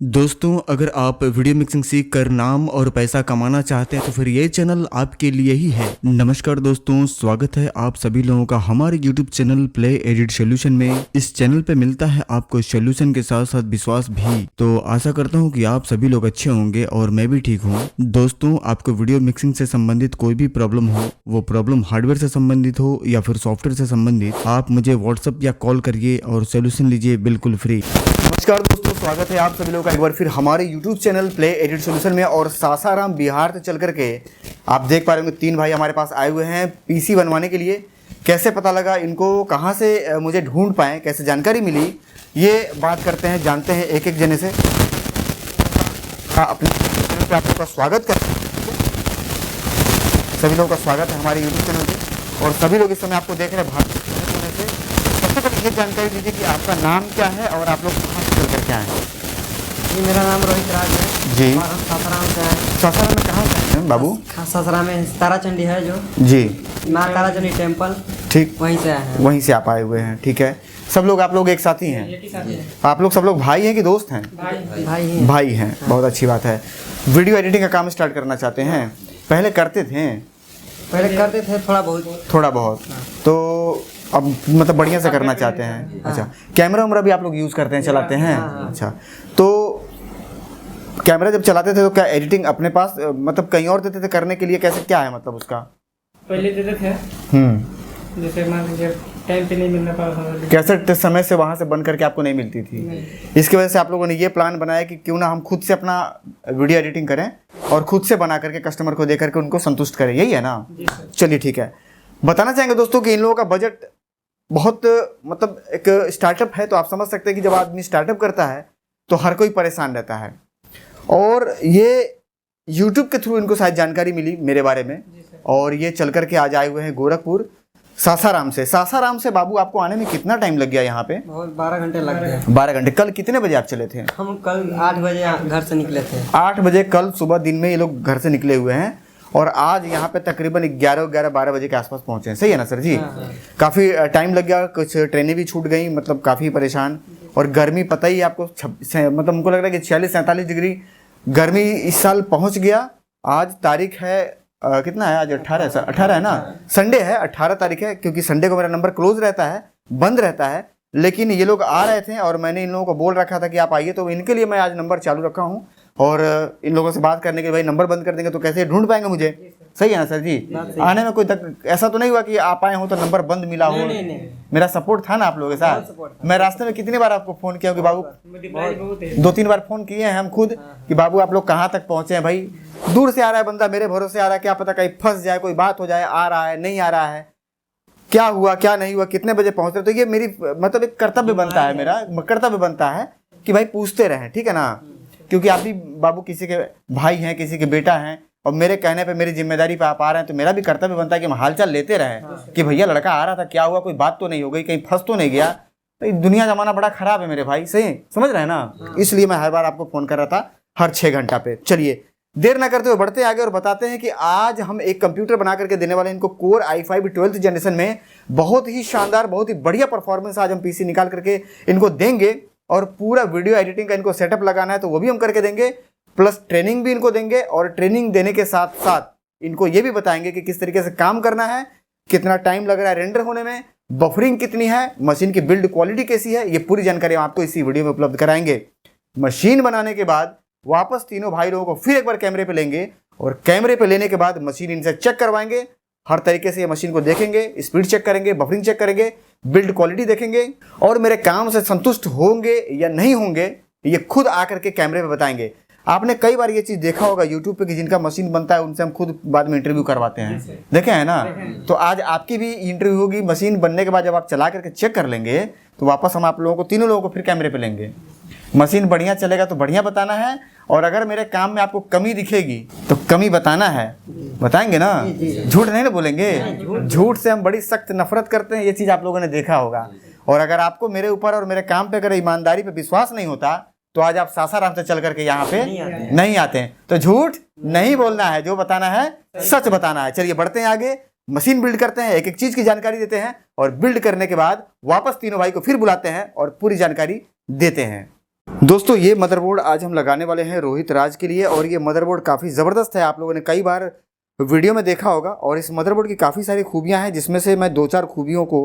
दोस्तों, अगर आप वीडियो मिक्सिंग सीख कर नाम और पैसा कमाना चाहते हैं तो फिर ये चैनल आपके लिए ही है। नमस्कार दोस्तों, स्वागत है आप सभी लोगों का हमारे YouTube channel play edit solution में। इस चैनल पे मिलता है आपको सोल्यूशन के साथ साथ विश्वास भी। तो आशा करता हूँ कि आप सभी लोग अच्छे होंगे और मैं भी ठीक हूँ। दोस्तों, आपको वीडियो मिक्सिंग से संबंधित कोई भी प्रॉब्लम हो, वो प्रॉब्लम हार्डवेयर से संबंधित हो या फिर सॉफ्टवेयर से संबंधित, आप मुझे व्हाट्सएप या कॉल करिए और सोल्यूशन लीजिए बिल्कुल फ्री। नमस्कार दोस्तों, स्वागत है आप सभी लोगों का एक बार फिर हमारे YouTube channel play edit solution में। और सासाराम बिहार से चल करके आप देख पा रहे होंगे 3 भाई हमारे पास आए हुए हैं पीसी बनवाने के लिए। कैसे पता लगा इनको, कहाँ से मुझे ढूंढ पाए, कैसे जानकारी मिली, ये बात करते हैं, जानते हैं एक एक जने से। हाँ, अपने चैनल पर आप लोगों का स्वागत करते हैं। सभी लोगों का स्वागत है हमारे YouTube चैनल पर। और सभी लोग इस समय आपको देख रहे हैं भारत से। सबसे पहले ये जानकारी दीजिए कि आपका नाम क्या है और आप लोग कहाँ से चल कर के आए हैं। जी, मेरा नाम रोहित राज है जी। और हम सासाराम से हैं। सासाराम में कहाँ से हैं बाबू? सासाराम में ताराचंडी है जो जी, माँ ताराचंडी टेम्पल, ठीक, वहीं से आए हैं। वहीं से आप आए हुए हैं। ठीक है, सब लोग आप लोग एक साथ ही हैं? आप लोग सब लोग भाई हैं कि दोस्त हैं? भाई हैं। भाई हैं, बहुत अच्छी बात है। वीडियो एडिटिंग का काम स्टार्ट करना चाहते हैं, पहले करते थे? पहले करते थे थोड़ा बहुत। तो अब मतलब बढ़िया से करना चाहते हैं। अच्छा, कैमरा वैमरा भी आप लोग यूज़ करते हैं, चलाते हैं? अच्छा, तो कैमरा जब चलाते थे तो क्या एडिटिंग अपने पास मतलब कहीं और देते थे करने के लिए? कैसे, क्या है मतलब उसका? पहले देते थे, जैसे मान लीजिए टाइम पे नहीं मिलना पाता, कैसेट समय से वहाँ से बन करके आपको नहीं मिलती थी। इसकी वजह से आप लोगों ने ये प्लान बनाया कि क्यों ना हम खुद से अपना वीडियो एडिटिंग करें और खुद से बना करके कस्टमर को दे करके उनको संतुष्ट करें, यही है ना? चलिए ठीक है। बताना चाहेंगे दोस्तों कि इन लोगों का बजट बहुत मतलब एक स्टार्टअप है, तो आप समझ सकते हैं कि जब आदमी स्टार्टअप करता है तो हर कोई परेशान रहता है। और ये YouTube के थ्रू इनको शायद जानकारी मिली मेरे बारे में, और ये चल करके आज आए हुए हैं गोरखपुर सासाराम से। सासाराम से बाबू आपको आने में कितना टाइम लग गया यहाँ पे? बहुत 12 घंटे लग गए। 12 घंटे। कल कितने बजे आप चले थे? हम कल 8 बजे घर से निकले थे। 8 बजे कल सुबह दिन में ये लोग घर से निकले हुए हैं और आज यहाँ पे तकरीबन 11-12 बजे के आसपास पहुँचे हैं। सही है ना सर जी? काफ़ी टाइम लग गया, कुछ ट्रेनें भी छूट गई, मतलब काफ़ी परेशान। और गर्मी पता ही है आपको, मतलब हमको लग रहा है कि 46-47 डिग्री गर्मी इस साल पहुँच गया। आज तारीख है कितना है? आज 18 है ना? संडे है, 18 तारीख है। क्योंकि संडे को मेरा नंबर क्लोज रहता है, बंद रहता है, लेकिन ये लोग आ रहे थे और मैंने इन लोगों को बोल रखा था कि आप आइए, तो इनके लिए मैं आज नंबर चालू रखा हूँ। और इन लोगों से बात करने के भाई नंबर बंद कर देंगे तो कैसे ढूंढ पाएंगे मुझे? सही है ना सर जी? आने में कोई ऐसा तो नहीं हुआ कि आप आए हो तो नंबर बंद मिला हो? नहीं। मेरा सपोर्ट था ना आप लोगों के साथ। मैं रास्ते में कितनी बार आपको फ़ोन किया कि बाबू, 2-3 बार फ़ोन किए हैं हम खुद कि बाबू आप लोग कहाँ तक पहुँचे हैं। भाई दूर से आ रहा है बंदा, मेरे भरोसे आ रहा है, क्या पता कहीं फंस जाए, कोई बात हो जाए, आ रहा है नहीं आ रहा है, क्या हुआ क्या नहीं हुआ, कितने बजे पहुँच रहे। तो ये मेरी मतलब एक कर्तव्य बनता है, मेरा कर्तव्य बनता है कि भाई पूछते रहें, ठीक है ना? क्योंकि आप भी बाबू किसी के भाई हैं, किसी के बेटा हैं, और मेरे कहने पे, मेरी जिम्मेदारी पे आप आ रहे हैं, तो मेरा भी कर्तव्य बनता है कि हम हालचाल लेते रहें कि भैया लड़का आ रहा था, क्या हुआ, कोई बात तो नहीं हो गई, कहीं फंस तो नहीं गया। तो दुनिया जमाना बड़ा खराब है मेरे भाई, सही समझ रहे हैं ना? इसलिए मैं हर बार आपको फ़ोन कर रहा था, हर 6 घंटा पे। चलिए देर ना करते हुए बढ़ते आगे और बताते हैं कि आज हम एक कंप्यूटर बना करके देने वाले हैं इनको। कोर i5 12th जनरेशन में बहुत ही शानदार, बहुत ही बढ़िया परफॉर्मेंस आज हम पीसी निकाल करके इनको देंगे। और पूरा वीडियो एडिटिंग का इनको सेटअप लगाना है तो वो भी हम करके देंगे, प्लस ट्रेनिंग भी इनको देंगे। और ट्रेनिंग देने के साथ साथ इनको ये भी बताएंगे कि किस तरीके से काम करना है, कितना टाइम लग रहा है रेंडर होने में, बफरिंग कितनी है, मशीन की बिल्ड क्वालिटी कैसी है, ये पूरी जानकारी हम आपको इसी वीडियो में उपलब्ध कराएंगे। मशीन बनाने के बाद वापस तीनों भाई लोगों को फिर एक बार कैमरे पे लेंगे और कैमरे पे लेने के बाद मशीन इनसे चेक करवाएंगे। हर तरीके से ये मशीन को देखेंगे, स्पीड चेक करेंगे, बफरिंग चेक करेंगे, बिल्ड क्वालिटी देखेंगे, और मेरे काम से संतुष्ट होंगे या नहीं होंगे ये खुद आकर के कैमरे पे बताएंगे। आपने कई बार ये चीज़ देखा होगा यूट्यूब पे कि जिनका मशीन बनता है उनसे हम खुद बाद में इंटरव्यू करवाते हैं, देखे हैं ना? तो आज आपकी भी इंटरव्यू होगी। मशीन बनने के बाद जब आप चला करके चेक कर लेंगे तो वापस हम आप लोगों को, तीनों लोगों को फिर कैमरे पे लेंगे। मशीन बढ़िया चलेगा तो बढ़िया बताना है, और अगर मेरे काम में आपको कमी दिखेगी तो कमी बताना है, बताएंगे ना? झूठ नहीं ना बोलेंगे। झूठ से हम बड़ी सख्त नफरत करते हैं, ये चीज़ आप लोगों ने देखा होगा। और अगर आपको मेरे ऊपर और मेरे काम पे अगर ईमानदारी पे विश्वास नहीं होता तो आज आप सासाराम से चल करके यहाँ पे नहीं आते हैं। तो झूठ नहीं बोलना है, जो बताना है सच बताना है। चलिए बढ़ते हैं आगे, मशीन बिल्ड करते हैं, एक एक चीज़ की जानकारी देते हैं, और बिल्ड करने के बाद वापस तीनों भाई को फिर बुलाते हैं और पूरी जानकारी देते हैं। दोस्तों ये मदरबोर्ड आज हम लगाने वाले हैं रोहित राज के लिए, और ये मदरबोर्ड काफ़ी ज़बरदस्त है। आप लोगों ने कई बार वीडियो में देखा होगा, और इस मदरबोर्ड की काफ़ी सारी खूबियां हैं, जिसमें से मैं 2-4 खूबियों को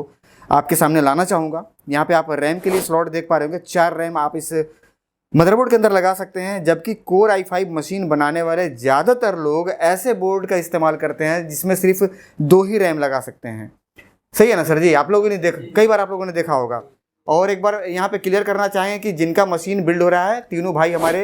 आपके सामने लाना चाहूँगा। यहाँ पे आप रैम के लिए स्लॉट देख पा रहे होंगे, 4 रैम आप इस मदरबोर्ड के अंदर लगा सकते हैं। जबकि कोर i5 मशीन बनाने वाले ज़्यादातर लोग ऐसे बोर्ड का इस्तेमाल करते हैं जिसमें सिर्फ 2 ही रैम लगा सकते हैं। सही है ना सर जी? आप लोगों ने कई बार आप लोगों ने देखा होगा। और एक बार यहाँ पे क्लियर करना चाहें कि जिनका मशीन बिल्ड हो रहा है, तीनों भाई हमारे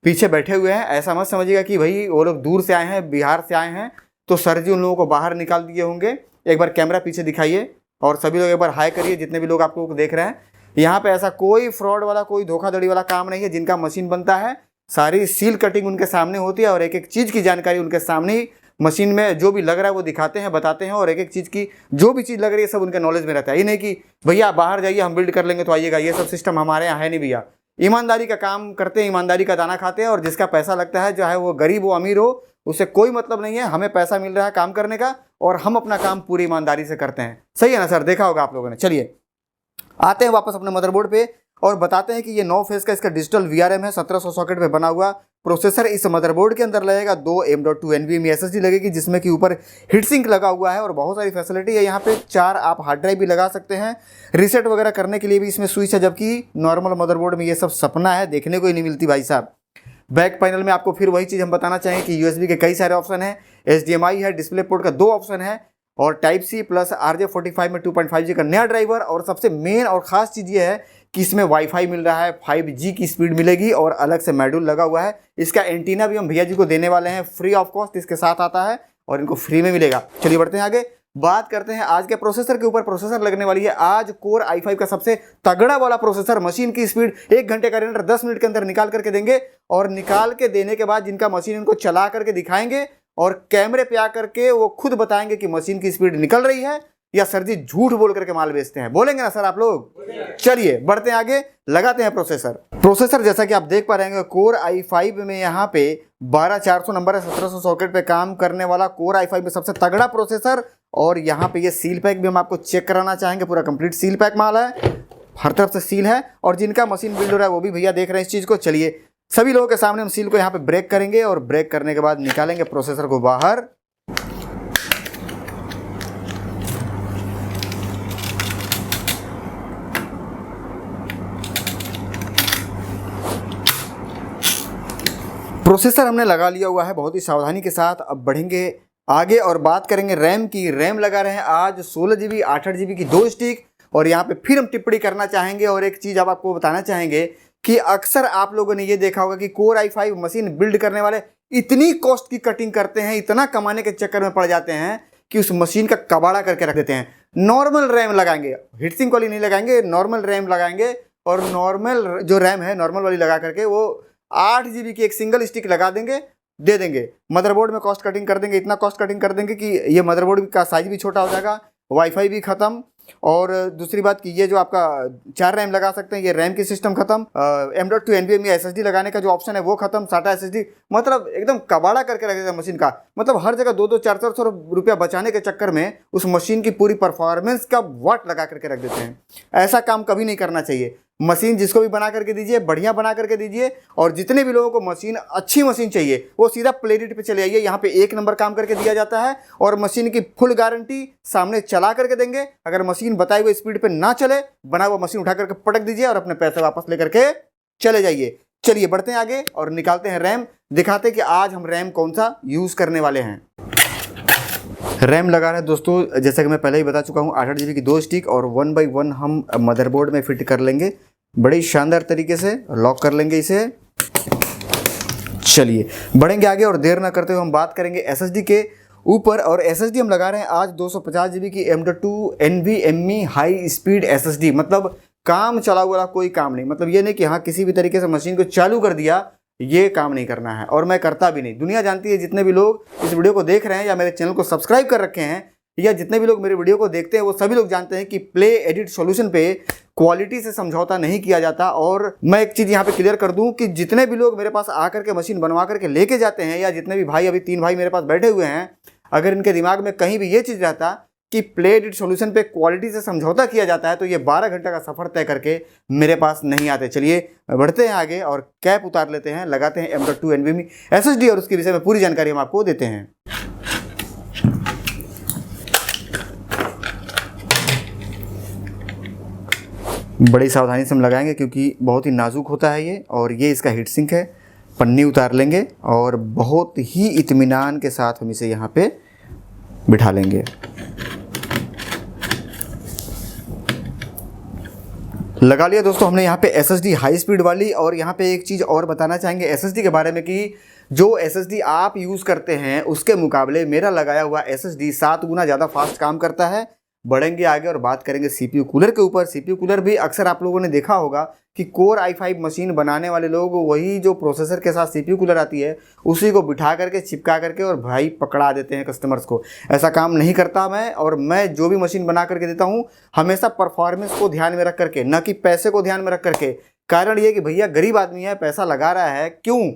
पीछे बैठे हुए हैं। ऐसा मत समझिएगा कि भाई वो लोग दूर से आए हैं, बिहार से आए हैं, तो सर जी उन लोगों को बाहर निकाल दिए होंगे। एक बार कैमरा पीछे दिखाइए और सभी लोग एक बार हाई करिए, जितने भी लोग आप लोग देख रहे हैं। यहाँ पे ऐसा कोई फ्रॉड वाला, कोई धोखाधड़ी वाला काम नहीं है। जिनका मशीन बनता है, सारी सील कटिंग उनके सामने होती है, और एक एक चीज़ की जानकारी उनके सामने ही मशीन में जो भी लग रहा है वो दिखाते हैं, बताते हैं, और एक एक चीज़ की जो भी चीज़ लग रही है सब उनके नॉलेज में रहता है। ये नहीं कि भैया बाहर जाइए हम बिल्ड कर लेंगे तो आइएगा, ये सब सिस्टम हमारे यहाँ है नहीं भैया। ईमानदारी का काम करते हैं, ईमानदारी का दाना खाते हैं, और जिसका पैसा लगता है, चाहे वो गरीब हो अमीर हो, उससे कोई मतलब नहीं है। हमें पैसा मिल रहा है काम करने का, और हम अपना काम पूरी ईमानदारी से करते हैं। सही है ना सर? देखा होगा आप लोगों ने। चलिए आते हैं वापस अपने मदरबोर्ड पे और बताते हैं कि ये 9 फेज का इसका डिजिटल VRM है, 1700 सॉकेट पे बना हुआ प्रोसेसर इस मदरबोर्ड के अंदर लगेगा। 2 M.2 NVMe SSD लगेगी, जिसमें कि ऊपर हीट सिंक लगा हुआ है, और बहुत सारी फैसिलिटी है यहाँ पे। 4 आप हार्ड ड्राइव भी लगा सकते हैं, रीसेट वगैरह करने के लिए भी इसमें स्विच है। जबकि नॉर्मल मदरबोर्ड में ये सब सपना है, देखने को ही नहीं मिलती भाई साहब। बैक पैनल में आपको फिर वही चीज़ हम बताना चाहें कि USB के कई सारे ऑप्शन हैं, HDMI है, डिस्प्ले पोर्ट का 2 ऑप्शन है, और Type-C प्लस RJ45 में 2.5G का नया ड्राइवर। और सबसे मेन और ख़ास चीज़ ये है कि इसमें वाईफाई मिल रहा है, 5G की स्पीड मिलेगी, और अलग से मॉड्यूल लगा हुआ है। इसका एंटीना भी हम भैया जी को देने वाले हैं फ्री ऑफ कॉस्ट, इसके साथ आता है और इनको फ्री में मिलेगा। चलिए बढ़ते हैं आगे, बात करते हैं आज के प्रोसेसर के ऊपर। प्रोसेसर लगने वाली है आज कोर i5 का सबसे तगड़ा वाला प्रोसेसर। मशीन की स्पीड 1 घंटे का रेंडर 10 मिनट के अंदर निकाल करके देंगे, और निकाल के देने के बाद जिनका मशीन इनको चला करके दिखाएंगे, और कैमरे पे आकर के वो खुद बताएंगे कि मशीन की स्पीड निकल रही है या सर जी झूठ बोल करके माल बेचते हैं। बोलेंगे ना सर आप लोग? चलिए बढ़ते हैं आगे, लगाते हैं प्रोसेसर जैसा कि आप देख पा रहे हैं कोर i5 में यहाँ पे 12400 नंबर है, 1700 सॉकेट पे काम करने वाला कोर i5 में सबसे तगड़ा प्रोसेसर। और यहाँ पे ये सील पैक भी हम आपको चेक कराना चाहेंगे, पूरा कंप्लीट सील पैक माल है, हर तरफ से सील है। और जिनका मशीन बिल्ड हो रहा है वो भी भैया देख रहे हैं इस चीज़ को। चलिए सभी लोगों के सामने हम सील को यहाँ पे ब्रेक करेंगे, और ब्रेक करने के बाद निकालेंगे प्रोसेसर को बाहर। प्रोसेसर हमने लगा लिया हुआ है बहुत ही सावधानी के साथ। अब बढ़ेंगे आगे और बात करेंगे रैम की। रैम लगा रहे हैं आज 16 GB 8 GB की 2 स्टिक। और यहाँ पे फिर हम टिप्पणी करना चाहेंगे, और एक चीज़ आप आपको बताना चाहेंगे कि अक्सर आप लोगों ने ये देखा होगा कि कोर i5 मशीन बिल्ड करने वाले इतनी कॉस्ट की कटिंग करते हैं, इतना कमाने के चक्कर में पड़ जाते हैं कि उस मशीन का कबाड़ा करके रख देते हैं। नॉर्मल रैम लगाएंगे, हीट सिंक वाली नहीं लगाएंगे, नॉर्मल रैम लगाएंगे, और नॉर्मल जो रैम है नॉर्मल वाली लगा करके वो 8 GB की एक सिंगल स्टिक लगा देंगे, दे देंगे। मदरबोर्ड में कॉस्ट कटिंग कर देंगे, इतना कॉस्ट कटिंग कर देंगे कि ये मदरबोर्ड का साइज भी छोटा हो जाएगा, वाईफाई भी खत्म, और दूसरी बात कि ये जो आपका 4 रैम लगा सकते हैं, ये रैम की सिस्टम खत्म, M.2 NVMe SSD लगाने का जो ऑप्शन है वो खत्म, SATA SSD, मतलब एकदम कबाड़ा करके रख देगा मशीन का। मतलब हर जगह 2-2 400 रुपया बचाने के चक्कर में उस मशीन की पूरी परफॉर्मेंस का वाट लगा करके रख देते हैं। ऐसा काम कभी नहीं करना चाहिए। मशीन जिसको भी बना करके दीजिए, बढ़िया बना करके दीजिए, और जितने भी लोगों को मशीन अच्छी मशीन चाहिए वो सीधा प्लेडिट पे चले आइए। यहाँ पे 1 नंबर काम करके दिया जाता है, और मशीन की फुल गारंटी सामने चला करके देंगे। अगर मशीन बताई हुई स्पीड पे ना चले, बना हुआ मशीन उठा करके पटक दीजिए और अपने पैसे वापस लेकर के चले जाइए। चलिए बढ़ते हैं आगे और निकालते हैं रैम, दिखाते हैं कि आज हम रैम कौन सा यूज़ करने वाले हैं। रैम लगा रहे हैं दोस्तों, जैसा कि मैं पहले ही बता चुका हूँ, 8 GB की 2 स्टिक, और 1 by 1 हम मदरबोर्ड में फिट कर लेंगे बड़ी शानदार तरीके से, लॉक कर लेंगे इसे। चलिए बढ़ेंगे आगे और देर ना करते हुए हम बात करेंगे SSD के ऊपर। और SSD हम लगा रहे हैं आज 250 GB की M.2 NVMe high speed SSD। मतलब काम चला हुआ कोई काम नहीं, मतलब ये नहीं कि हाँ किसी भी तरीके से मशीन को चालू कर दिया, ये काम नहीं करना है, और मैं करता भी नहीं। दुनिया जानती है, जितने भी लोग इस वीडियो को देख रहे हैं या मेरे चैनल को सब्सक्राइब कर रखे हैं, या जितने भी लोग मेरे वीडियो को देखते हैं, वो सभी लोग जानते हैं कि प्ले एडिट सॉल्यूशन पे क्वालिटी से समझौता नहीं किया जाता। और मैं एक चीज़ यहाँ पे क्लियर कर दूं कि जितने भी लोग मेरे पास आकर के मशीन बनवा करके लेके जाते हैं, या जितने भी भाई, अभी 3 भाई मेरे पास बैठे हुए हैं, अगर इनके दिमाग में कहीं भी ये चीज़ रहता कि प्ले एडिट सॉल्यूशन पे क्वालिटी से समझौता किया जाता है तो ये 12 घंटे का सफ़र तय करके मेरे पास नहीं आते। चलिए बढ़ते हैं आगे और कैप उतार लेते हैं, लगाते हैं M.2 NVMe SSD और उसके विषय में पूरी जानकारी हम आपको देते हैं। बड़ी सावधानी से हम लगाएंगे क्योंकि बहुत ही नाजुक होता है ये, और ये इसका हीट सिंक है। पन्नी उतार लेंगे और बहुत ही इत्मीनान के साथ हम इसे यहाँ पे बिठा लेंगे। लगा लिया दोस्तों हमने यहाँ पे SSD हाई स्पीड वाली। और यहाँ पे एक चीज़ और बताना चाहेंगे SSD के बारे में कि जो SSD आप यूज़ करते हैं उसके मुकाबले मेरा लगाया हुआ SSD 7 गुना ज़्यादा फास्ट काम करता है। बढ़ेंगे आगे और बात करेंगे CPU कूलर के ऊपर। CPU कूलर भी अक्सर आप लोगों ने देखा होगा कि कोर i5 मशीन बनाने वाले लोग वही जो प्रोसेसर के साथ CPU कूलर आती है उसी को बिठा करके चिपका करके और भाई पकड़ा देते हैं कस्टमर्स को। ऐसा काम नहीं करता मैं, और मैं जो भी मशीन बना करके देता हूँ हमेशा परफॉर्मेंस को ध्यान में रख करके, न कि पैसे को ध्यान में रख करके। कारण ये कि भैया गरीब आदमी है, पैसा लगा रहा है क्यों?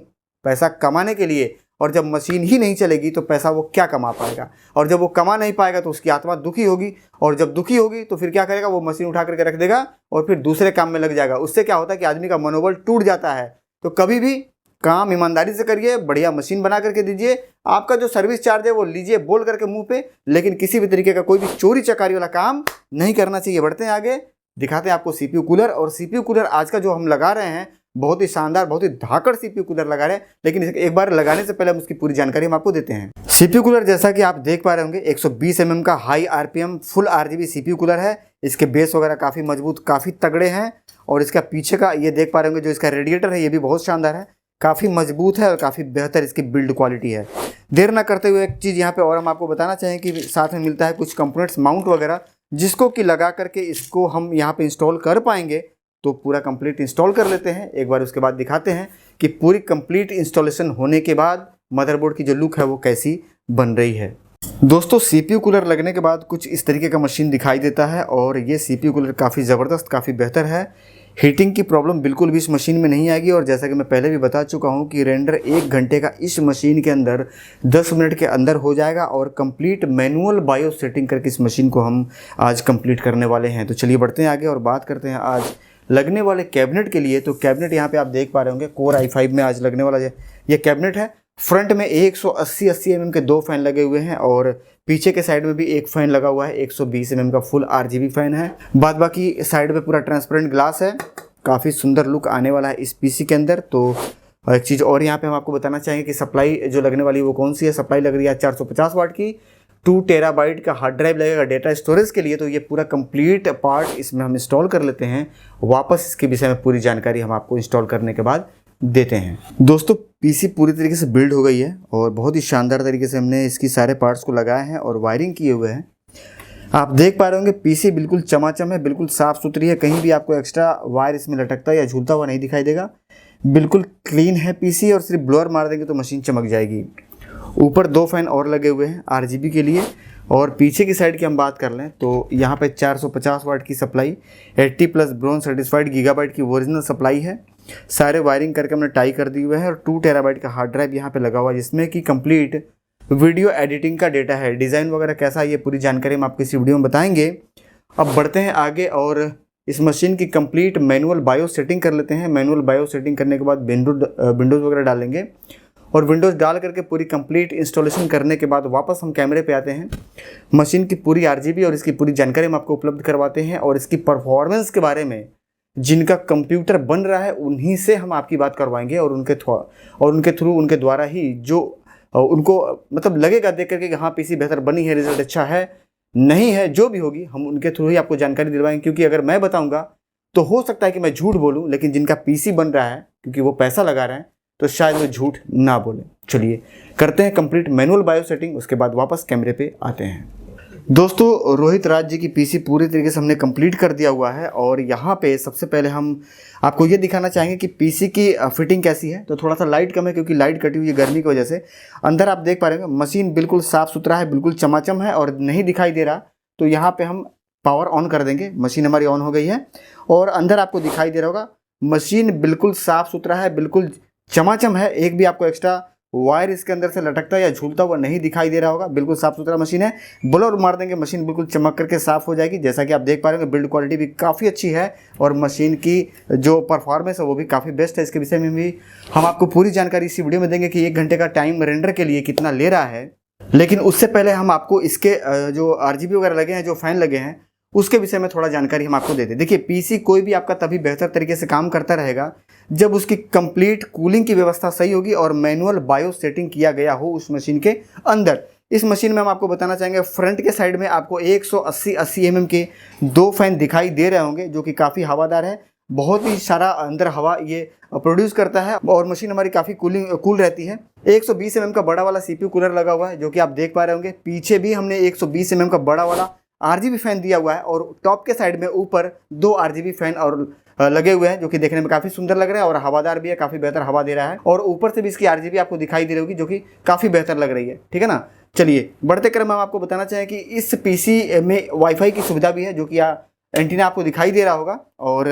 पैसा कमाने के लिए। और जब मशीन ही नहीं चलेगी तो पैसा वो क्या कमा पाएगा, और जब वो कमा नहीं पाएगा तो उसकी आत्मा दुखी होगी, और जब दुखी होगी तो फिर क्या करेगा, वो मशीन उठा करके रख देगा और फिर दूसरे काम में लग जाएगा। उससे क्या होता है कि आदमी का मनोबल टूट जाता है। तो कभी भी काम ईमानदारी से करिए, बढ़िया मशीन बना करके दीजिए, आपका जो सर्विस चार्ज है वो लीजिए बोल करके मुंह पे, लेकिन किसी भी तरीके का कोई भी चोरी चकारी वाला काम नहीं करना चाहिए। बढ़ते हैं आगे, दिखाते हैं आपको CPU कूलर। और CPU कूलर आज का जो हम लगा रहे हैं बहुत ही शानदार, बहुत ही धाकड़ CPU कूलर लगा रहे हैं, लेकिन एक बार लगाने से पहले हम उसकी पूरी जानकारी हम आपको देते हैं। CPU कूलर जैसा कि आप देख पा रहे होंगे 120 mm का high RPM full RGB CPU cooler है। इसके बेस वगैरह काफ़ी मजबूत, काफ़ी तगड़े हैं, और इसका पीछे का ये देख पा रहे होंगे जो इसका रेडिएटर है ये भी बहुत शानदार है, काफ़ी मजबूत है और काफ़ी बेहतर इसकी बिल्ड क्वालिटी है। देर ना करते हुए एक चीज़ यहाँ पे और हम आपको बताना चाहें कि साथ में मिलता है कुछ कंपोनेंट्स माउंट वगैरह, जिसको कि लगा करके इसको हम यहाँ पे इंस्टॉल कर पाएंगे। तो पूरा कंप्लीट इंस्टॉल कर लेते हैं एक बार, उसके बाद दिखाते हैं कि पूरी कंप्लीट इंस्टॉलेशन होने के बाद मदरबोर्ड की जो लुक है वो कैसी बन रही है। दोस्तों CPU कूलर लगने के बाद कुछ इस तरीके का मशीन दिखाई देता है, और ये CPU कूलर काफ़ी ज़बरदस्त, काफ़ी बेहतर है। हीटिंग की प्रॉब्लम बिल्कुल भी इस मशीन में नहीं आएगी, और जैसा कि मैं पहले भी बता चुका हूं कि रेंडर 1 घंटे का इस मशीन के अंदर 10 मिनट के अंदर हो जाएगा, और कंप्लीट मैनुअल बायो सेटिंग करके इस मशीन को हम आज कंप्लीट करने वाले हैं। तो चलिए बढ़ते हैं आगे और बात करते हैं आज लगने वाले कैबिनेट के लिए। तो कैबिनेट यहाँ पे आप देख पा रहे होंगे कोर i5 में आज लगने वाला ये कैबिनेट है। फ्रंट में 180 mm के 2 फैन लगे हुए हैं, और पीछे के साइड में भी एक फ़ैन लगा हुआ है, 120 mm का फुल RGB फ़ैन है। बाद बाकी साइड में पूरा ट्रांसपेरेंट ग्लास है, काफ़ी सुंदर लुक आने वाला है इस PC के अंदर। तो एक चीज़ और यहाँ पे हम आपको बताना चाहेंगे कि सप्लाई जो लगने वाली है वो कौन सी है। सप्लाई लग रही है 450 वाट की, 2 टेराबाइट का हार्ड ड्राइव लगेगा डेटा स्टोरेज के लिए। तो ये पूरा कंप्लीट पार्ट इसमें हम इंस्टॉल कर लेते हैं, वापस इसके विषय में पूरी जानकारी हम आपको इंस्टॉल करने के बाद देते हैं। दोस्तों PC पूरी तरीके से बिल्ड हो गई है, और बहुत ही शानदार तरीके से हमने इसकी सारे पार्ट्स को लगाए हैं और वायरिंग किए हुए हैं। आप देख पा रहे होंगे PC बिल्कुल चमाचम है, बिल्कुल साफ़ सुथरी है, कहीं भी आपको एक्स्ट्रा वायर इसमें लटकता या झूलता हुआ नहीं दिखाई देगा। बिल्कुल क्लीन है PC, और सिर्फ ब्लोअर मार देंगे तो मशीन चमक जाएगी। ऊपर 2 फैन और लगे हुए हैं RGB के लिए, और पीछे की साइड की हम बात कर लें तो यहाँ पे 450 वाट की सप्लाई, 80+ ब्रोन सर्टिफाइड गीगाबाइट की ओरिजिनल सप्लाई है। सारे वायरिंग करके हमने टाई कर दिए हुए हैं, और 2 टेराबाइट का हार्ड ड्राइव यहाँ पे लगा हुआ है, जिसमें कि कंप्लीट वीडियो एडिटिंग का डेटा है। डिज़ाइन वगैरह कैसा है ये पूरी जानकारी हम आपको इस वीडियो में बताएंगे। अब बढ़ते हैं आगे और इस मशीन की कंप्लीट मैनुअल बायो सेटिंग कर लेते हैं। मैनुअल बायो सेटिंग करने के बाद विंडोज़ वगैरह डालेंगे, और विंडोज़ डाल करके पूरी कंप्लीट इंस्टॉलेशन करने के बाद वापस हम कैमरे पे आते हैं। मशीन की पूरी RGB और इसकी पूरी जानकारी हम आपको उपलब्ध करवाते हैं, और इसकी परफॉर्मेंस के बारे में जिनका कंप्यूटर बन रहा है उन्हीं से हम आपकी बात करवाएंगे, और उनके थ्रू उनके द्वारा ही जो उनको मतलब लगेगा देख करके कि हाँ PC बेहतर बनी है, रिजल्ट अच्छा है, नहीं है, जो भी होगी हम उनके थ्रू ही आपको जानकारी दिलवाएंगे। क्योंकि अगर मैं बताऊँगा तो हो सकता है कि मैं झूठ बोलूँ, लेकिन जिनका PC बन रहा है क्योंकि वो पैसा लगा रहे हैं तो शायद वो झूठ ना बोले। चलिए करते हैं कंप्लीट मैनुअल बायो सेटिंग, उसके बाद वापस कैमरे पे आते हैं। दोस्तों रोहित राज जी की PC पूरी तरीके से हमने कंप्लीट कर दिया हुआ है, और यहाँ पे सबसे पहले हम आपको ये दिखाना चाहेंगे कि PC की फिटिंग कैसी है। तो थोड़ा सा लाइट कम है क्योंकि लाइट कटी हुई है गर्मी की वजह से। अंदर आप देख पा रहे हैं मशीन बिल्कुल साफ़ सुथरा है, बिल्कुल चमाचम है, और नहीं दिखाई दे रहा तो यहाँ पर हम पावर ऑन कर देंगे। मशीन हमारी ऑन हो गई है, और अंदर आपको दिखाई दे रहा होगा मशीन बिल्कुल साफ़ सुथरा है, बिल्कुल चमाचम है, एक भी आपको एक्स्ट्रा वायर इसके अंदर से लटकता या झूलता हुआ नहीं दिखाई दे रहा होगा। बिल्कुल साफ सुथरा मशीन है, ब्लोर मार देंगे मशीन बिल्कुल चमक करके साफ हो जाएगी। जैसा कि आप देख पा रहे होंगे बिल्ड क्वालिटी भी काफ़ी अच्छी है और मशीन की जो परफॉर्मेंस है वो भी काफ़ी बेस्ट है। इसके विषय में भी हम आपको पूरी जानकारी इसी वीडियो में देंगे कि 1 घंटे का टाइम रेंडर के लिए कितना ले रहा है। लेकिन उससे पहले हम आपको इसके जो RGB वगैरह लगे हैं, जो फैन लगे हैं, उसके विषय में थोड़ा जानकारी हम आपको देते हैं। देखिए पीसी कोई भी आपका तभी बेहतर तरीके से काम करता रहेगा जब उसकी कंप्लीट कूलिंग की व्यवस्था सही होगी और मैनुअल बायोस सेटिंग किया गया हो उस मशीन के अंदर। इस मशीन में हम आपको बताना चाहेंगे फ्रंट के साइड में आपको 180 mm के 2 फैन दिखाई दे रहे होंगे जो कि काफ़ी हवादार है। बहुत ही सारा अंदर हवा ये प्रोड्यूस करता है और मशीन हमारी काफ़ी कूल रहती है। 120 mm का बड़ा वाला CPU कूलर लगा हुआ है जो कि आप देख पा रहे होंगे। पीछे भी हमने 120 mm का बड़ा वाला RGB फैन दिया हुआ है और टॉप के साइड में ऊपर 2 RGB फैन और लगे हुए हैं जो कि देखने में काफ़ी सुंदर लग रहा है और हवादार भी है, काफ़ी बेहतर हवा दे रहा है। और ऊपर से भी इसकी RGB आपको दिखाई दे रही होगी जो कि काफ़ी बेहतर लग रही है। ठीक है ना। चलिए बढ़ते क्रम में हम आपको बताना चाहें कि इस PC में वाईफाई की सुविधा भी है जो कि एंटीना आपको दिखाई दे रहा होगा। और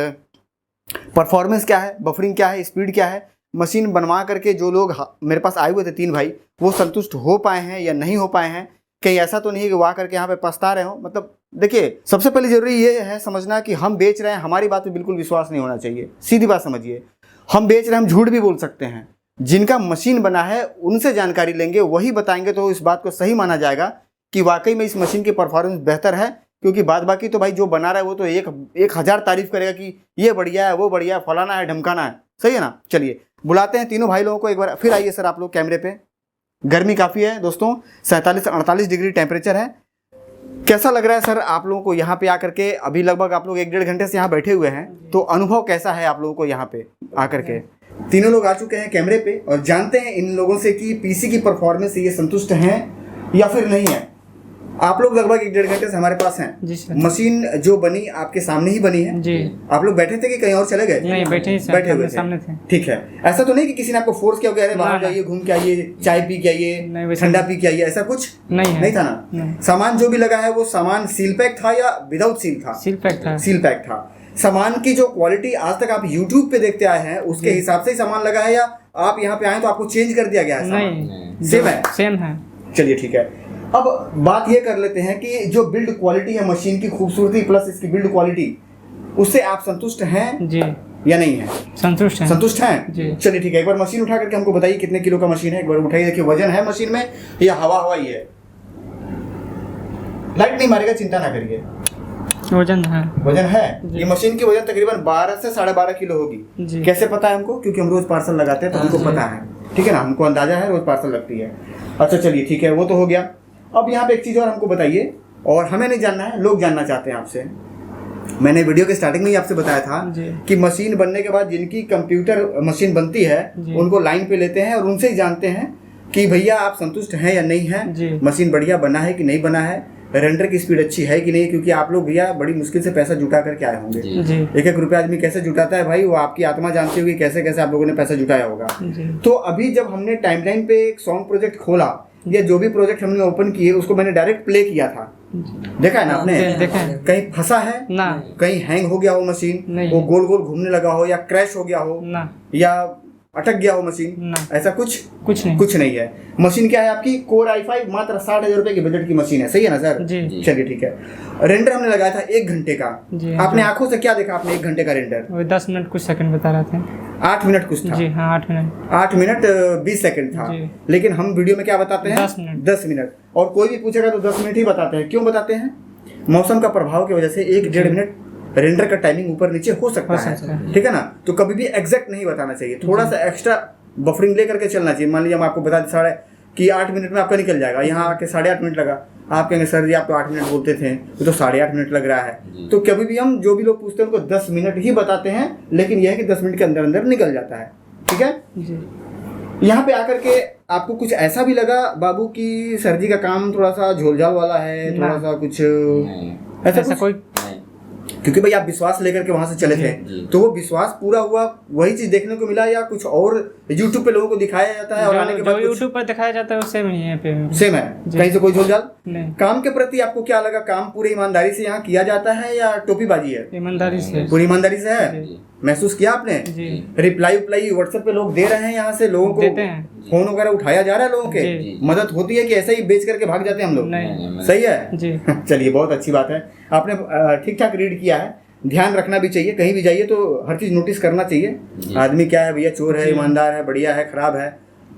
परफॉर्मेंस क्या है, बफरिंग क्या है, स्पीड क्या है, मशीन बनवा करके जो लोग मेरे पास आए हुए थे 3 भाई, वो संतुष्ट हो पाए हैं या नहीं हो पाए हैं। कहीं ऐसा तो नहीं है कि वहाँ करके यहाँ पे पछता रहे हो। मतलब देखिए सबसे पहले जरूरी ये है समझना कि हम बेच रहे हैं, हमारी बात पे बिल्कुल विश्वास नहीं होना चाहिए। सीधी बात समझिए, हम बेच रहे हैं, हम झूठ भी बोल सकते हैं। जिनका मशीन बना है उनसे जानकारी लेंगे, वही बताएंगे तो इस बात को सही माना जाएगा कि वाकई में इस मशीन की परफॉर्मेंस बेहतर है। क्योंकि बाद बाकी तो भाई जो बना रहा है वो तो 1000 तारीफ करेगा कि ये बढ़िया है, वो बढ़िया है, फलाना है, ढमकाना है। सही है ना। चलिए बुलाते हैं तीनों भाई लोगों को एक बार। फिर आइए सर आप लोग कैमरे पे। गर्मी काफ़ी है दोस्तों, 47 से 48 डिग्री टेम्परेचर है। कैसा लग रहा है सर आप लोगों को यहाँ पे आकर के? अभी लगभग आप लोग 1-1.5 घंटे से यहाँ बैठे हुए हैं, तो अनुभव कैसा है आप लोगों को यहाँ पे आकर के? तीनों लोग आ चुके हैं कैमरे पे और जानते हैं इन लोगों से कि पीसी की परफॉर्मेंस से ये संतुष्ट हैं या फिर नहीं है। आप लोग लगभग 1-1.5 घंटे से हमारे पास हैं। जी सर। मशीन जो बनी आपके सामने ही बनी है जी। आप लोग बैठे थे कि कहीं और चले गए? नहीं, बैठे ही बैठे हुए सामने थे। ठीक है। ऐसा तो नहीं कि किसी ने आपको फोर्स किया, अरे बाहर जाइए, घूम के आइए, चाय पी के आइए, ठंडा पी के आइए, ऐसा कुछ नहीं था ना? सामान जो भी लगा है वो सामान सील पैक था या विदाउट सील था? सील पैक था। सील पैक था। सामान की जो क्वालिटी आज तक आप YouTube पे देखते आए हैं उसके हिसाब से ही सामान लगा है या आप यहाँ पे आए तो आपको चेंज कर दिया गया है? नहीं, सेम है। सेम है। चलिए ठीक है। अब बात ये कर लेते हैं कि जो बिल्ड क्वालिटी है मशीन की खूबसूरती प्लस इसकी बिल्ड क्वालिटी, उससे आप संतुष्ट हैं जी या नहीं है? संतुष्ट हैं। संतुष्ट हैं जी। चलिए ठीक है। एक बार मशीन उठा करके हमको बताइए कितने किलो का मशीन है। एक बार उठाइए, देखिए वजन है मशीन में या हवा ही है? लाइट नहीं मारेगा, चिंता ना करिए। वजन है। वजन है। ये मशीन की वजन तकरीबन 12 से 12.5 किलो होगी। जी। कैसे पता है हमको? क्योंकि हम रोज पार्सल लगाते हैं तो हमको पता है। ठीक है ना, हमको अंदाजा है, रोज पार्सल लगती है। अच्छा चलिए ठीक है, वो तो हो गया। अब यहाँ पे एक चीज़ और हमको बताइए, और हमें नहीं जानना है, लोग जानना चाहते हैं आपसे। मैंने वीडियो के स्टार्टिंग में ही आपसे बताया था कि मशीन बनने के बाद जिनकी कंप्यूटर मशीन बनती है उनको लाइन पे लेते हैं और उनसे ही जानते हैं कि भैया आप संतुष्ट हैं या नहीं है, मशीन बढ़िया बना है कि नहीं बना है, रेंडर की स्पीड अच्छी है कि नहीं। क्योंकि आप लोग भैया बड़ी मुश्किल से पैसा जुटा करके आए होंगे। 1-1 रुपया आदमी कैसे जुटाता है भाई, वो आपकी आत्मा जानती होगी कैसे कैसे आप लोगों ने पैसा जुटाया होगा। तो अभी जब हमने टाइमलाइन पे एक सॉन्ग प्रोजेक्ट खोला या जो भी प्रोजेक्ट हमने ओपन किए उसको मैंने डायरेक्ट प्ले किया था, देखा है ना आपने? कहीं फंसा है ना? कहीं हैंग हो गया हो मशीन, वो गोल गोल घूमने लगा हो या क्रैश हो गया हो ना, या अटक गया हो मशीन, ऐसा कुछ नहीं है। मशीन क्या है आपकी? कोर i5 मात्र 60,000 रुपए की बजट की मशीन है। सही है ना सर? चलिए ठीक है। रेंडर हमने लगाया था 1 घंटे का। आपने आंखों से क्या देखा? आपने 1 घंटे का रेंडर 10 मिनट कुछ सेकंड बता रहे थे। 8 मिनट कुछ था। जी हाँ, 8 मिनट 8 मिनट 20 सेकंड था। लेकिन हम वीडियो में क्या बताते हैं? 10 मिनट। और कोई भी पूछेगा तो 10 मिनट ही बताते हैं। क्यों बताते हैं? मौसम का प्रभाव की वजह से 1-1.5 मिनट रेंडर का टाइमिंग ऊपर नीचे हो सकता है। ठीक है ना? तो कभी भी एग्जैक्ट नहीं बताना चाहिए, थोड़ा सा एक्स्ट्रा बफरिंग ले करके चलना चाहिए। मान लीजिए हम आपको बता दें कि 8 मिनट में आपका निकल जाएगा, यहाँ आके 8.5 मिनट लगा, आप कहेंगे सर जी आप तो 8 मिनट बोलते थे, तो 8.5 मिनट लग रहा है। तो कभी भी हम जो भी लोग पूछते हैं उनको 10 मिनट ही बताते हैं, लेकिन यह है कि 10 मिनट के अंदर अंदर निकल जाता है। ठीक है। यहाँ पे आकर के आपको कुछ ऐसा भी लगा बाबू की सर जी का काम थोड़ा सा झोलझाल वाला है, थोड़ा सा कुछ ऐसा कोई क्योंकि भाई आप विश्वास लेकर के वहां से चले थे, तो वो विश्वास पूरा हुआ, वही चीज देखने को मिला या कुछ और यूट्यूब पे लोगों को दिखाया जाता है और आने के बाद यूट्यूब पर दिखाया जाता है वो सेम ही है पे सेम है, कहीं से कोई झोलझाल नहीं। काम के प्रति आपको क्या लगा, काम पूरी ईमानदारी से यहाँ किया जाता है या टोपीबाजी है? ईमानदारी से, पूरी ईमानदारी से है। महसूस किया आपने? रिप्लाई व्हाट्सएप पे लोग दे रहे हैं, यहाँ से लोगों को फोन वगैरह उठाया जा रहा है, लोगों के मदद होती है कि ऐसे ही बेच करके भाग जाते हैं हम लोग? नहीं। सही है चलिए बहुत अच्छी बात है, आपने ठीक ठाक रीड किया है। ध्यान रखना भी चाहिए, कहीं भी जाइए तो हर चीज नोटिस करना चाहिए, आदमी क्या है भैया, चोर है, ईमानदार है, बढ़िया है, खराब है,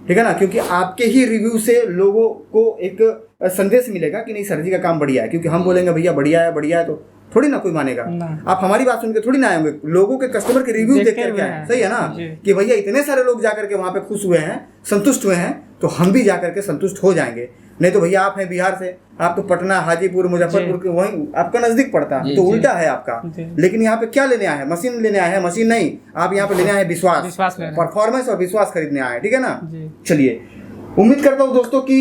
ठीक है ना, क्योंकि आपके ही रिव्यू से लोगों को एक संदेश मिलेगा कि नहीं सर जी का काम बढ़िया है। क्योंकि हम बोलेंगे भैया बढ़िया है तो थोड़ी ना कोई मानेगा। आप हमारी बात सुन के थोड़ी ना आएंगे, लोगों के कस्टमर के रिव्यू देख कर क्या है, सही है ना, कि भैया इतने सारे लोग जाकर के वहां पे खुश हुए हैं, संतुष्ट हुए हैं, तो हम भी जाकर के संतुष्ट हो जाएंगे। नहीं तो भैया आप हैं बिहार से, आप तो पटना, हाजीपुर, मुजफ्फरपुर के वहीं आपका नजदीक पड़ता है, तो उल्टा है आपका। लेकिन यहाँ पे क्या लेने आए हैं? मशीन लेने आए हैं? मशीन नहीं, आप यहाँ पे लेने आए हैं विश्वास, परफॉर्मेंस और विश्वास खरीदने आए हैं, ठीक है ना। चलिए उम्मीद करता हूँ दोस्तों की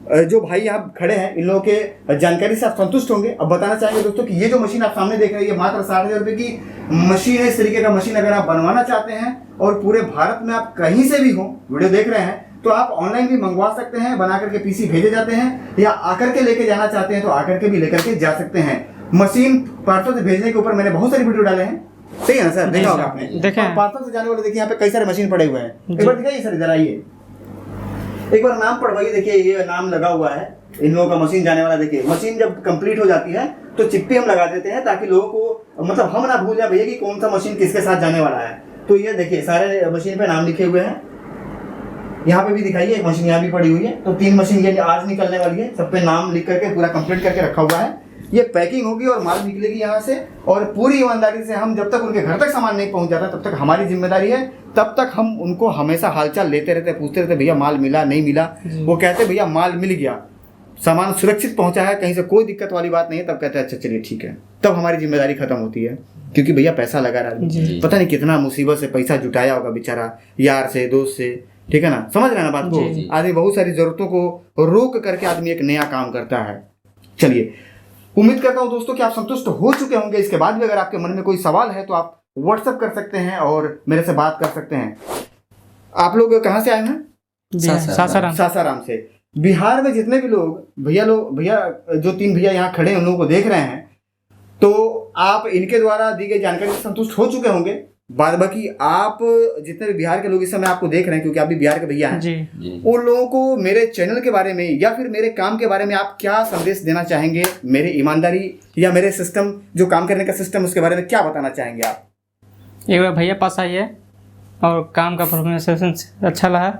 जो भाई यहाँ खड़े हैं इन लोगों के जानकारी से आप संतुष्ट होंगे। अब बताना चाहेंगे दोस्तों कि ये जो मशीन आप सामने देख रहे हैं ये मात्र 60,000 रुपए की मशीन है। इस तरीके का मशीन अगर आप बनवाना चाहते हैं और पूरे भारत में आप कहीं से भी हो, वीडियो देख रहे हैं, तो आप ऑनलाइन भी मंगवा सकते हैं, बना करके पीसी भेजे जाते हैं, या आकर के लेके जाना चाहते हैं तो आकर के भी लेकर के जा सकते हैं। मशीन पार्सल से भेजने के ऊपर मैंने बहुत सारी वीडियो डाले हैं, सही है ना सर, देखा होगा आपने, पार्सल से जाने वाले देखिए यहाँ पे कई सारे मशीन पड़े हुए हैं। एक बार दिखाइए सर, इधर आइए, एक बार नाम पढ़वाइए, देखिए ये नाम लगा हुआ है इन लोगों का मशीन जाने वाला। देखिए मशीन जब कंप्लीट हो जाती है तो चिप्पी हम लगा देते हैं ताकि लोगों को मतलब हम ना भूल जाए भैया कि कौन सा मशीन किसके साथ जाने वाला है। तो ये देखिए सारे मशीन पे नाम लिखे हुए हैं, यहाँ पे भी दिखाइए, एक मशीन यहाँ भी पड़ी हुई है, तो 3 मशीन ये आज निकलने वाली है, सब पे नाम लिख करके पूरा कंप्लीट करके रखा हुआ है। ये पैकिंग होगी और माल निकलेगी यहाँ से, और पूरी ईमानदारी से हम जब तक उनके घर तक सामान नहीं पहुँच जाता तब तक हमारी जिम्मेदारी है, तब तक हम उनको हमेशा हालचाल लेते रहते, पूछते रहते भैया माल मिला नहीं मिला। वो कहते भैया माल मिल गया, सामान सुरक्षित पहुंचा है, कहीं से कोई दिक्कत वाली बात नहीं है, तब कहते हैं अच्छा चलिए ठीक है, तब हमारी जिम्मेदारी खत्म होती है। क्योंकि भैया पैसा लगा रहा है, पता नहीं कितना मुसीबत से पैसा जुटाया होगा बेचारा, यार से, दोस्त से, ठीक है ना, समझ रहे हैं ना बात को। आदमी बहुत सारी जरूरतों को रोक करके आदमी एक नया काम करता है। चलिए उम्मीद करता हूँ दोस्तों कि आप संतुष्ट हो चुके होंगे। इसके बाद भी अगर आपके मन में कोई सवाल है तो आप व्हाट्सएप कर सकते हैं और मेरे से बात कर सकते हैं। आप लोग कहाँ से आए हैं? सासाराम से। बिहार में जितने भी लोग भैया जो 3 भैया यहाँ खड़े हैं उन लोगों को देख रहे हैं, तो आप इनके द्वारा दी गई जानकारी से संतुष्ट हो चुके होंगे। बाद बाकी आप जितने भी बिहार के लोग इस समय आपको देख रहे हैं, क्योंकि आप भी बिहार के भैया हैं, उन लोगों को मेरे चैनल के बारे में या फिर मेरे काम के बारे में आप क्या संदेश देना चाहेंगे? मेरी ईमानदारी या मेरे सिस्टम, जो काम करने का सिस्टम, उसके बारे में क्या बताना चाहेंगे आप? एक बार भैया पास आइए और काम का परफॉर्मेंस अच्छा रहा,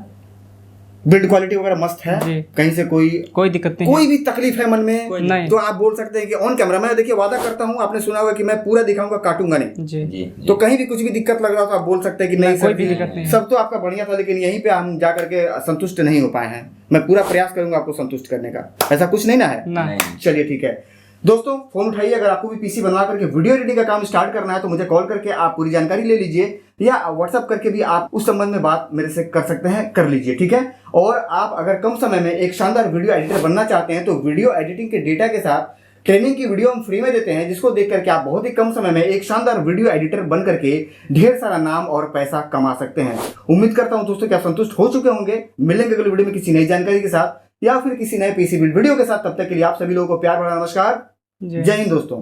बिल्ड क्वालिटी वगैरह मस्त है, कहीं से कोई दिक्कत नहीं, कोई भी तकलीफ है मन में नहीं, तो आप बोल सकते हैं कि ऑन कैमरा, मैं देखिए वादा करता हूँ, आपने सुना होगा कि मैं पूरा दिखाऊंगा, काटूंगा नहीं जी। तो कहीं भी कुछ भी दिक्कत लग रहा हो तो आप बोल सकते हैं कि नहीं कोई भी दिक्कत नहीं, सब तो आपका बढ़िया था, लेकिन यहीं पे हम जा करके संतुष्ट नहीं हो पाए हैं। मैं पूरा प्रयास करूंगा आपको संतुष्ट करने का, ऐसा कुछ नहीं ना है। चलिए ठीक है दोस्तों, फोन उठाइए। अगर आपको भी पीसी बनवा करके वीडियो एडिटिंग का काम स्टार्ट करना है तो मुझे कॉल करके आप पूरी जानकारी ले लीजिए, या व्हाट्सएप करके भी आप उस संबंध में बात मेरे से कर सकते हैं, कर लीजिए, ठीक है। और आप अगर कम समय में एक शानदार वीडियो एडिटर बनना चाहते हैं तो वीडियो एडिटिंग के डेटा के साथ ट्रेनिंग की वीडियो हम फ्री में देते हैं, जिसको देख करके आप बहुत ही कम समय में एक शानदार वीडियो एडिटर बन करके ढेर सारा नाम और पैसा कमा सकते हैं। उम्मीद करता हूं दोस्तों कि आप संतुष्ट हो चुके होंगे। मिलेंगे अगली वीडियो में किसी नई जानकारी के साथ या फिर किसी नए पीसी बिल्ड वीडियो के साथ। तब तक के लिए आप सभी लोगों को प्यार भरा नमस्कार, जय हिंद दोस्तों।